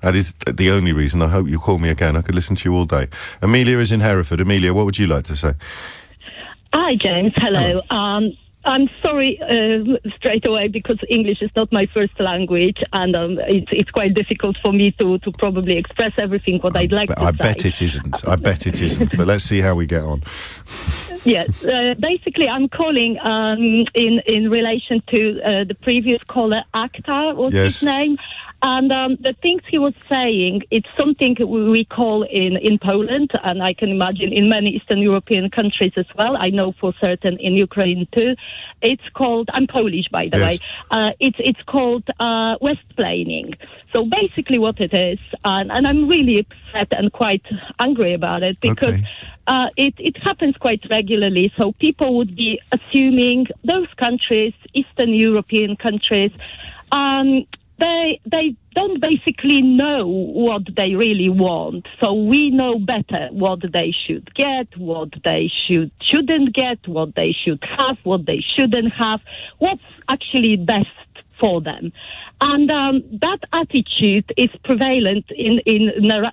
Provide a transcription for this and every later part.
That is the only reason. I hope you call me again. I could listen to you all day. Amelia is in Hereford. Amelia, what would you like to say? Hi, James. Hello. I'm sorry straight away because English is not my first language, and it's quite difficult for me to probably express everything what I'd like to say. I bet it isn't. I bet it isn't. But let's see how we get on. Yes. Basically, I'm calling in relation to the previous caller, Akhtar, was his name. And the things he was saying, it's something we call in Poland, and I can imagine in many Eastern European countries as well. I know for certain in Ukraine too. It's called, I'm Polish, by the way, it's called Westsplaining. So basically what it is, and I'm really upset and quite angry about it, because it happens quite regularly. So people would be assuming those countries, Eastern European countries, they don't basically know what they really want. So we know better what they should get, what they shouldn't get, what they should have, what they shouldn't have, what's actually best for them. And that attitude is prevalent in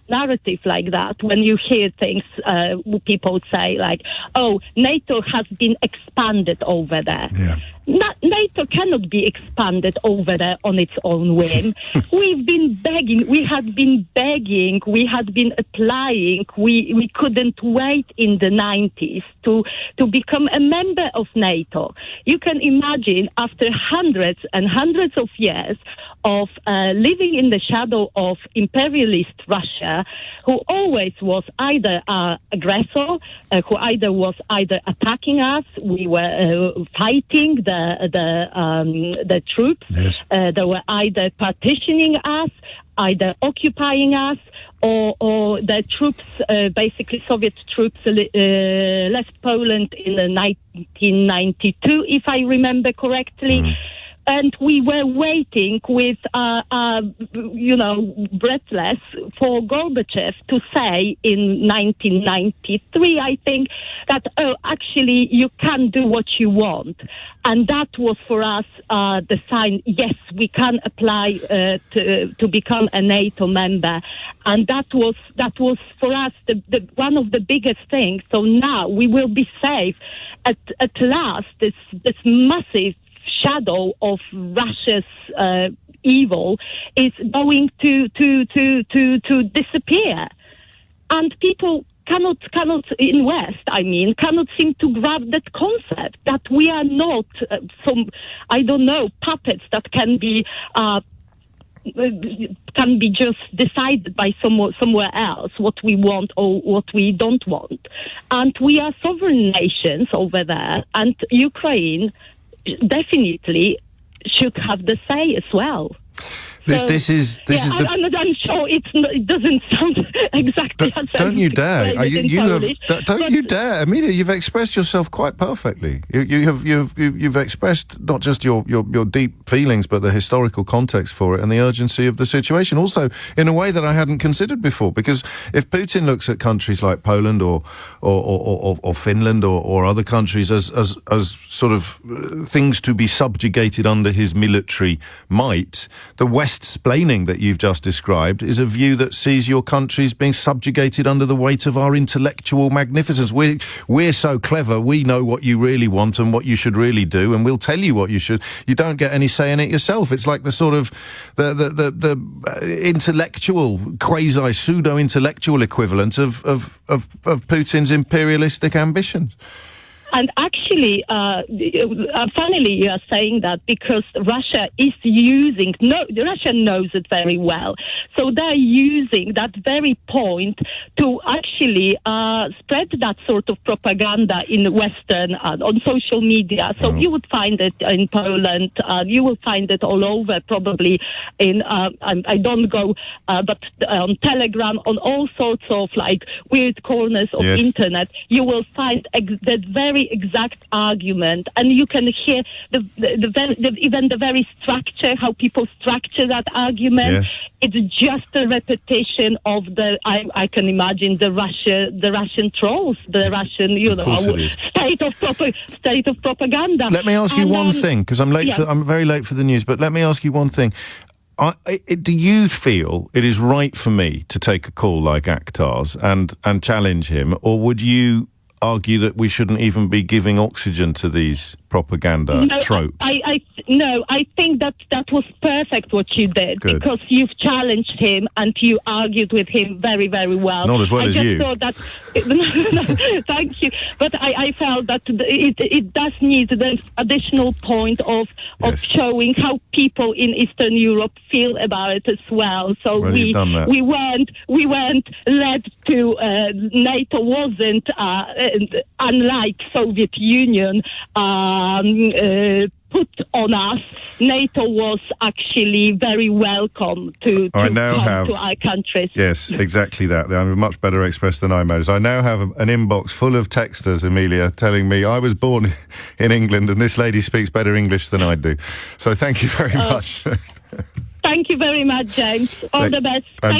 narrative like that. When you hear things, people say like, oh, NATO has been expanded over there. Yeah. NATO cannot be expanded over there on its own whim. We've been begging, we had been applying, we couldn't wait in the 90s to become a member of NATO. You can imagine after hundreds and hundreds of years of living in the shadow of imperialist Russia, who always was either aggressor, who was either attacking us, we were fighting the troops, they were either partitioning us, either occupying us, or the troops, basically Soviet troops, left Poland in 1992, if I remember correctly. And we were waiting with, breathless for Gorbachev to say in 1993, I think, that, actually, you can do what you want. And that was for us the sign, yes, we can apply to become a NATO member. And that was for us the one of the biggest things. So now we will be safe. At last, this massive shadow of Russia's evil is going to disappear, and people cannot in West, cannot seem to grab that concept that we are not some puppets that can be just decided by somewhere else what we want or what we don't want, and we are sovereign nations over there, and Ukraine definitely should have the say as well. This is. I'm sure it doesn't sound exactly as don't you dare! Don't you dare, Amelia! You've expressed yourself quite perfectly. You've expressed not just your deep feelings, but the historical context for it and the urgency of the situation. Also, in a way that I hadn't considered before. Because if Putin looks at countries like Poland or Finland or other countries as sort of things to be subjugated under his military might, the Westsplaining that you've just described is a view that sees your countries being subjugated under the weight of our intellectual magnificence. We're so clever, we know what you really want and what you should really do, and we'll tell you what you should. You don't get any say in it yourself. It's like the sort of the intellectual, quasi-pseudo-intellectual equivalent of Putin's imperialistic ambitions. And actually, funnily, you are saying that because Russia Russia knows it very well. So they're using that very point to actually spread that sort of propaganda in Western, on social media. So you would find it in Poland, you will find it all over, probably in, I don't go, but on Telegram, on all sorts of like weird corners of internet, you will find that very exact argument, and you can hear even the very structure, how people structure that argument. Yes. It's just a repetition of I can imagine the Russian trolls, the Russian, state of propaganda. Let me ask you one thing, because I'm very late for the news, but let me ask you one thing. Do you feel it is right for me to take a call like Akhtar's and challenge him, or would you argue that we shouldn't even be giving oxygen to these propaganda tropes? I think that was perfect what you did. Good. Because you've challenged him and you argued with him very, very well. Not as well as you. Thought that, thank you. But I felt that it does need the additional point of showing how people in Eastern Europe feel about it as well. So we weren't led to NATO wasn't unlike Soviet Union put on us. NATO was actually very welcome to come to our countries. Yes, exactly that. I'm much better expressed than I managed. I now have an inbox full of texters, Amelia, telling me I was born in England and this lady speaks better English than I do. So thank you very much. Thank you very much, James. All the best. Thank